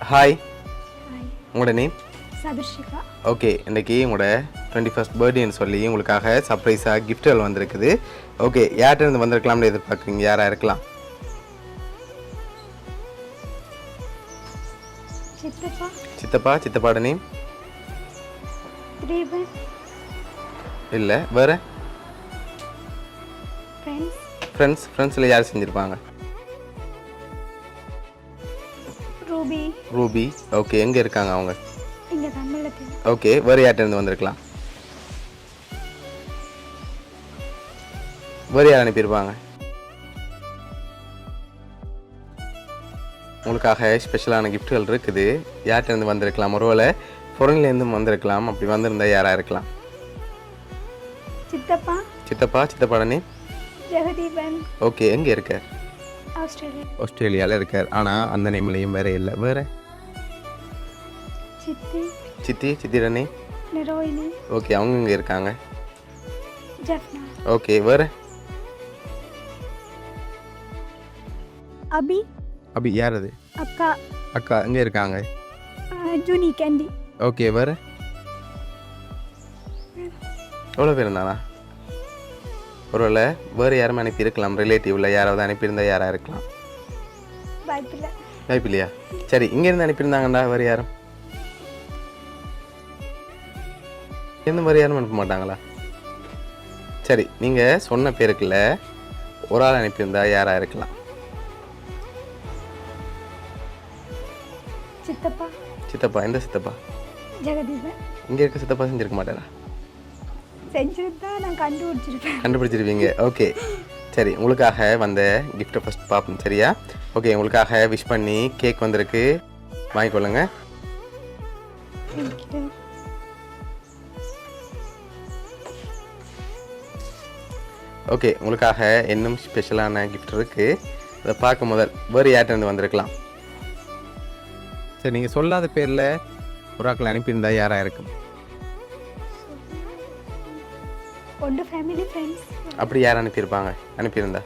Hi, hi, உங்களோட name? சதுர்ஷிகா. Okay, இன்றைக்கி உங்களோட 21st பர்த்டேன்னு சொல்லி உங்களுக்காக சர்ப்ரைஸாக கிஃப்ட்கள் வந்திருக்குது. ஓகே, யார்கிட்ட இருந்து வந்திருக்கலாம்னு எதிர்பார்க்குறீங்க? யாராக இருக்கலாம்? சித்தப்பா. சித்தப்பாட நேம்? திரீபன். இல்லை, வேறு? ஃப்ரெண்ட்ஸ். ஃப்ரெண்ட்ஸில் யார் செஞ்சுருப்பாங்க? ரூபி. ஓகே, எங்கே இருக்காங்க அவங்க? இங்கே தமிழத்தில். ஓகே, வேறு யார்கிட்ட இருந்து வந்திருக்கலாம்? வேறு யார் அனுப்பியிருப்பாங்க? உங்களுக்காக ஸ்பெஷலான கிஃப்ட்கள் இருக்குது. யார்கிட்ட இருந்து வந்திருக்கலாம்? ஒருவேளை ஃபாரின்லேருந்து வந்திருக்கலாம். அப்படி வந்திருந்தால் யாராக இருக்கலாம்? சித்தப்பாட நேம்? ஜெகதீபன். ஓகே, எங்கே இருக்கார்? ஆஸ்திரேலியாவில் இருக்கார். ஆனால் அந்த நேம்லேயும் வேறு இல்லை. வேறு? சித்தியோட நேம்? நிரோயினி. ஓகே, அவங்க இங்கே இருக்காங்க. ஜெஃப்னா. ஓகே, வேறு? அபி யார் அது? அக்கா எங்கே இருக்காங்க? ஜூனி கேண்டி. ஓகே, வேறு? எவ்வளோ பேர் இருந்தானா? ஒருவேளை வேறு யாரும் அனுப்பியிருக்கலாம். ரிலேட்டிவில் யாராவது அனுப்பியிருந்தால் யாராக இருக்கலாம்? வாய்ப்பில்லையா? சரி, இங்கேருந்து அனுப்பியிருந்தாங்கண்டா. வேறு யாரும் வேறு யாரும் அனுப்ப மாட்டாங்களா? சரி, நீங்கள் சொன்ன பேருக்குள்ள ஒரு ஆள் அனுப்பியிருந்தா யாராக இருக்கலாம்? சித்தப்பா. எந்த சித்தப்பா? ஜெகதீபன். இங்கே இருக்க சித்தப்பா செஞ்சிருக்க மாட்டாரா? செஞ்சிருந்தா நான் கண்டுபிடிச்சிருவீங்க. ஓகே, சரி, உங்களுக்காக வந்த கிஃப்ட்டை ஃபஸ்ட் பார்ப்போம். சரியா? ஓகே, உங்களுக்காக விஷ் பண்ணி கேக் வந்திருக்கு, வாங்கிக்கொள்ளுங்க. ஓகே, உங்களுக்காக இன்னும் ஸ்பெஷலான கிஃப்ட் இருக்குது. அதை பார்க்க முதல் வேறு யார்கிட்ட வந்திருக்கலாம்? சரி, நீங்கள் சொல்லாத பேரில் ஒரு ஆக்கள் அனுப்பியிருந்தா யாராக இருக்கும்? Family friends. அப்படி யார் அனுப்பியிருந்தா?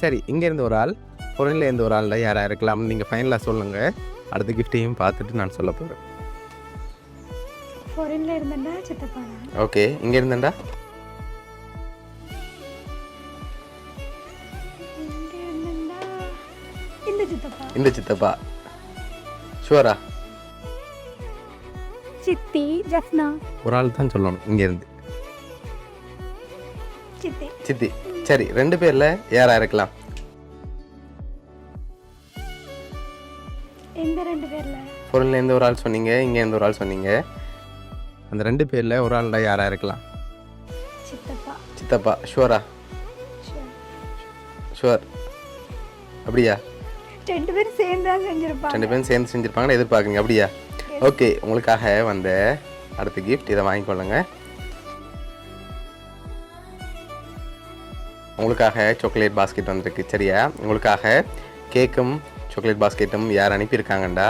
சரி, இங்கேருந்து ஒரு ஆள், பொருளில் ஒரு ஆளில் யாராக இருக்கலாம்னு நீங்கள் ஃபைனலாக சொல்லுங்கள். அடுத்த கிஃப்ட்டையும் பார்த்துட்டு நான் சொல்ல போகிறேன். ஓகே, இங்கே இருந்தேன்டா. இந்த சித்தப்பா. ஷுவரா? சித்தி, ஜெஃப்னா. ஒரு ஆள் தான் சொல்லணும். இங்கேருந்து சித்தி. சரி, 2 பேரில் யாராக இருக்கலாம்? எந்த 2 பேரில்? பொருள்லேருந்து ஒரு ஆள் சொன்னீங்க, இங்கேருந்து ஒரு ஆள் சொன்னீங்க. அந்த 2 பேரில் ஒரு ஆள்டா யாராக இருக்கலாம்? சித்தப்பா. ஷுவரா? ஷுவர். அப்படியா? 2 பேரும் சேர்ந்து செஞ்சுருப்பாங்கன்னு எதிர்பார்க்குறீங்க. அப்படியா? ஓகே, உங்களுக்காக வந்த அடுத்த கிஃப்ட் இதை வாங்கிக்கொள்ளுங்க. உங்களுக்காக சாக்லேட் பாஸ்கெட் வந்திருக்கு. சரியா? உங்களுக்காக கேக்கும் சாக்லேட் பாஸ்கெட்டும் யார் அனுப்பியிருக்காங்கண்டா?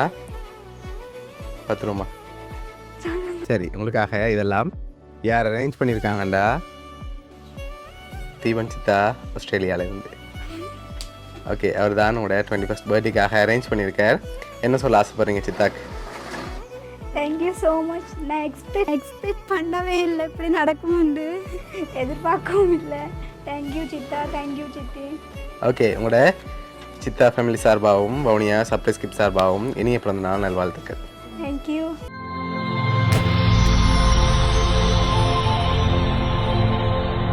10 ரூபா. சரி, உங்களுக்காக இதெல்லாம் யார் அரேஞ்ச் பண்ணியிருக்காங்கண்டா? தீபன் சித்தா, ஆஸ்திரேலியாவிலேருந்து. ஓகே, அவர் தான் உங்களோட 21st பர்த்டேக்காக அரேஞ்ச் பண்ணியிருக்கார். என்ன சொல்ல ஆசைப்படுறீங்க சித்தாக்கு? Thank you so much. நான் எக்ஸ்பெக்ட் பண்ணவே இல்லை, இப்படி நடக்கும்னு எதிர்பார்க்கவும் இல்லை. தேங்க்யூ சித்தா, தேங்க்யூ சித்தி. ஓகே, உங்களோட சித்தா ஃபேமிலி சார்பாகவும் வவுனியா சர்ப்ரைஸ் கிஃப்ட் சார்பாகவும் இனிய பிறந்த நாள் நல்வாழ்த்துக்கள்.